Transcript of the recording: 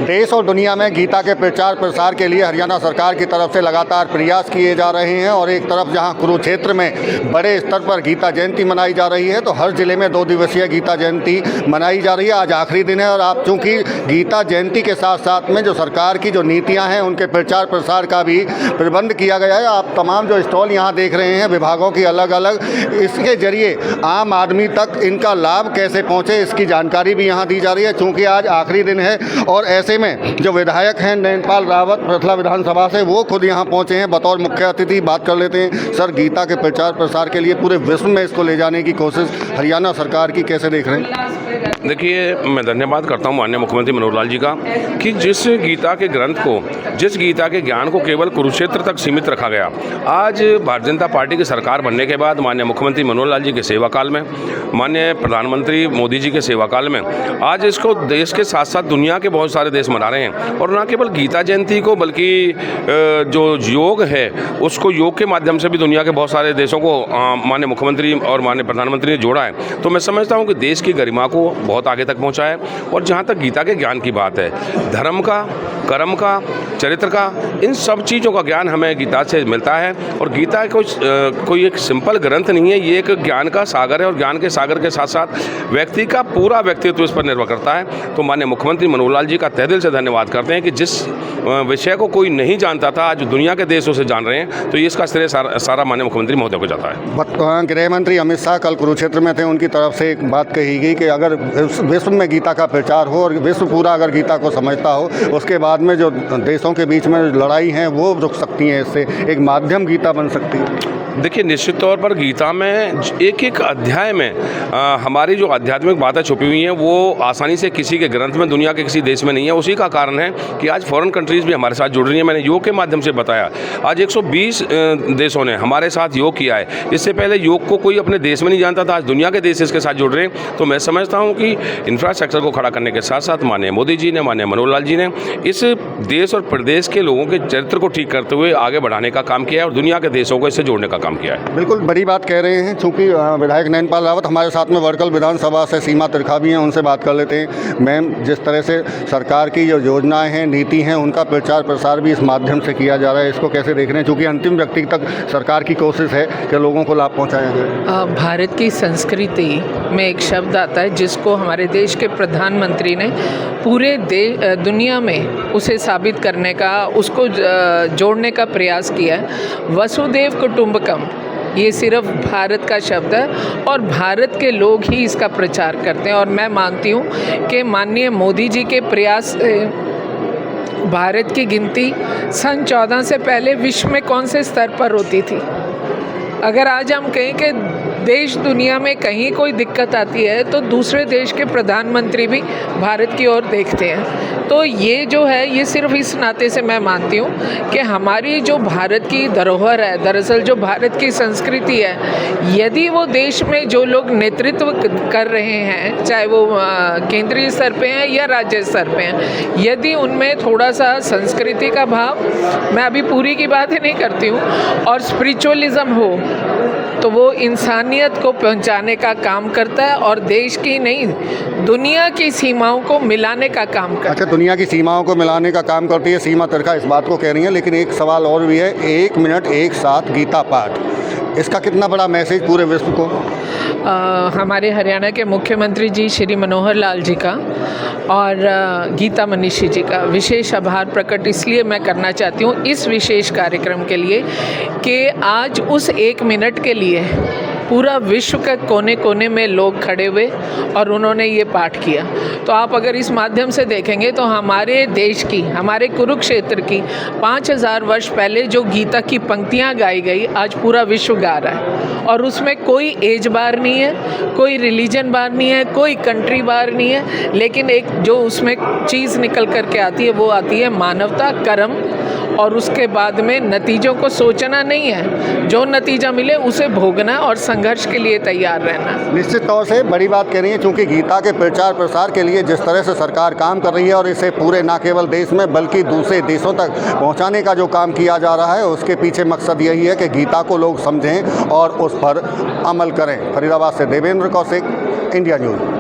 देश और दुनिया में गीता के प्रचार प्रसार के लिए हरियाणा सरकार की तरफ से लगातार प्रयास किए जा रहे हैं और एक तरफ जहां कुरुक्षेत्र में बड़े स्तर पर गीता जयंती मनाई जा रही है, तो हर जिले में 2 दिवसीय गीता जयंती मनाई जा रही है। आज आखिरी दिन है और आप चूँकि गीता जयंती के साथ साथ में जो सरकार की जो नीतियाँ हैं उनके प्रचार प्रसार का भी प्रबंध किया गया है। आप तमाम जो स्टॉल यहाँ देख रहे हैं विभागों की अलग अलग, इसके जरिए आम आदमी तक इनका लाभ कैसे पहुँचे इसकी जानकारी भी यहाँ दी जा रही है। चूँकि आज आखिरी दिन है और ऐसे में जो विधायक हैं नैनपाल रावत पृथला विधानसभा से, वो खुद यहाँ पहुँचे हैं बतौर मुख्य अतिथि। बात कर लेते हैं सर, गीता के प्रचार प्रसार के लिए पूरे विश्व में इसको ले जाने की कोशिश हरियाणा सरकार की कैसे देख रहे हैं? देखिए, मैं धन्यवाद करता हूं माननीय मुख्यमंत्री मनोहर लाल जी का कि जिस गीता के ग्रंथ को, जिस गीता के ज्ञान को केवल कुरुक्षेत्र तक सीमित रखा गया, आज भारतीय जनता पार्टी की सरकार बनने के बाद माननीय मुख्यमंत्री मनोहर लाल जी के सेवा काल में, माननीय प्रधानमंत्री मोदी जी के सेवा काल में आज इसको देश के साथ साथ दुनिया के बहुत सारे देश मना रहे हैं। और न केवल गीता जयंती को बल्कि जो योग है उसको योग के माध्यम से भी दुनिया के बहुत सारे देशों को माननीय मुख्यमंत्री और माननीय प्रधानमंत्री ने जोड़ा है। तो मैं समझता हूँ कि देश की गरिमा को बहुत आगे तक पहुँचा है। और जहाँ तक गीता के ज्ञान की बात है, धर्म का, कर्म का, चरित्र का, इन सब चीज़ों का ज्ञान हमें गीता से मिलता है। और गीता कोई एक सिंपल ग्रंथ नहीं है, ये एक ज्ञान का सागर है और ज्ञान के सागर के साथ साथ व्यक्ति का पूरा व्यक्तित्व इस पर निर्भर करता है। तो माननीय मुख्यमंत्री मनोहर लाल जी का तहे दिल से धन्यवाद करते हैं कि जिस विषय को कोई नहीं जानता था आज दुनिया के देशों से जान रहे हैं, तो ये इसका श्रेय सारा माननीय मुख्यमंत्री महोदय को जाता है। गृह मंत्री अमित शाह कल कुरुक्षेत्र में थे, उनकी तरफ से एक बात कही गई कि अगर विश्व में गीता का प्रचार हो और विश्व पूरा अगर गीता को समझता हो, उसके बाद में जो देशों के बीच में लड़ाई हैं वो रुक सकती हैं, इससे एक माध्यम गीता बन सकती है। देखिए, निश्चित तौर पर गीता में एक एक अध्याय में हमारी जो आध्यात्मिक बातें छुपी हुई हैं वो आसानी से किसी के ग्रंथ में दुनिया के किसी देश में नहीं है। उसी का कारण है कि आज फॉरेन कंट्रीज़ भी हमारे साथ जुड़ रही हैं। मैंने योग के माध्यम से बताया, आज 120 देशों ने हमारे साथ योग किया है। इससे पहले योग को कोई अपने देश में नहीं जानता था, आज दुनिया के देश इसके साथ जुड़ रहे हैं। तो मैं समझता हूँ कि इंफ्रास्ट्रक्चर को खड़ा करने के साथ साथ माननीय मोदी जी ने, माननीय मनोहर लाल जी ने इस देश और प्रदेश के लोगों के चरित्र को ठीक करते हुए आगे बढ़ाने का काम किया है और दुनिया के देशों को इससे जोड़ने का काम किया है। बिल्कुल बड़ी बात कह रहे हैं। चूँकि विधायक नैनपाल रावत हमारे साथ में वर्कल विधानसभा से सीमा त्रिखा भी हैं, उनसे बात कर लेते हैं। मैम, जिस तरह से सरकार की जो योजनाएं हैं, नीति हैं, उनका प्रचार प्रसार भी इस माध्यम से किया जा रहा है, इसको कैसे देख रहे हैं? चूँकि अंतिम व्यक्ति तक सरकार की कोशिश है कि लोगों को लाभ पहुँचाया जाए। भारत की संस्कृति में एक शब्द आता है जिसको हमारे देश के प्रधानमंत्री ने पूरे दुनिया में उसे साबित करने का, उसको जोड़ने का प्रयास किया है। वसुदेव कुटुंबकम, ये सिर्फ भारत का शब्द है और भारत के लोग ही इसका प्रचार करते हैं। और मैं मानती हूँ कि माननीय मोदी जी के प्रयास से भारत की गिनती सन 14 से पहले विश्व में कौन से स्तर पर होती थी। अगर आज हम कहें कि देश दुनिया में कहीं कोई दिक्कत आती है तो दूसरे देश के प्रधानमंत्री भी भारत की ओर देखते हैं। तो ये जो है, ये सिर्फ इस नाते से मैं मानती हूँ कि हमारी जो भारत की धरोहर है, दरअसल जो भारत की संस्कृति है, यदि वो देश में जो लोग नेतृत्व कर रहे हैं, चाहे वो केंद्रीय स्तर पे हैं या राज्य स्तर पे हैं, यदि उनमें थोड़ा सा संस्कृति का भाव, मैं अभी पूरी की बात ही नहीं करती हूँ, और स्पिरिचुअलिज्म हो, तो वो इंसानियत को पहुंचाने का काम करता है और देश की नहीं दुनिया की सीमाओं को मिलाने का काम करता है। अच्छा, दुनिया की सीमाओं को मिलाने का काम करती है, सीमा त्रिखा इस बात को कह रही है, लेकिन एक सवाल और भी है, 1 मिनट एक साथ गीता पाठ, इसका कितना बड़ा मैसेज पूरे विश्व को? हमारे हरियाणा के मुख्यमंत्री जी श्री मनोहर लाल जी का और गीता मनीषी जी का विशेष आभार प्रकट इसलिए मैं करना चाहती हूँ इस विशेष कार्यक्रम के लिए कि आज उस 1 मिनट के लिए पूरा विश्व के कोने कोने में लोग खड़े हुए और उन्होंने ये पाठ किया। तो आप अगर इस माध्यम से देखेंगे तो हमारे देश की, हमारे कुरुक्षेत्र की 5000 वर्ष पहले जो गीता की पंक्तियाँ गाई गई, आज पूरा विश्व गा रहा है। और उसमें कोई एज बार नहीं है, कोई रिलीजन बार नहीं है, कोई कंट्री बार नहीं है, लेकिन एक जो उसमें चीज़ निकल करके आती है वो आती है मानवता, कर्म, और उसके बाद में नतीजों को सोचना नहीं है, जो नतीजा मिले उसे भोगना और संघर्ष के लिए तैयार रहना। निश्चित तौर से बड़ी बात कह रही है, क्योंकि गीता के प्रचार प्रसार के लिए जिस तरह से सरकार काम कर रही है और इसे पूरे न केवल देश में बल्कि दूसरे देशों तक पहुंचाने का जो काम किया जा रहा है, उसके पीछे मकसद यही है कि गीता को लोग समझें और उस पर अमल करें। फरीदाबाद से देवेंद्र कौशिक, इंडिया न्यूज़।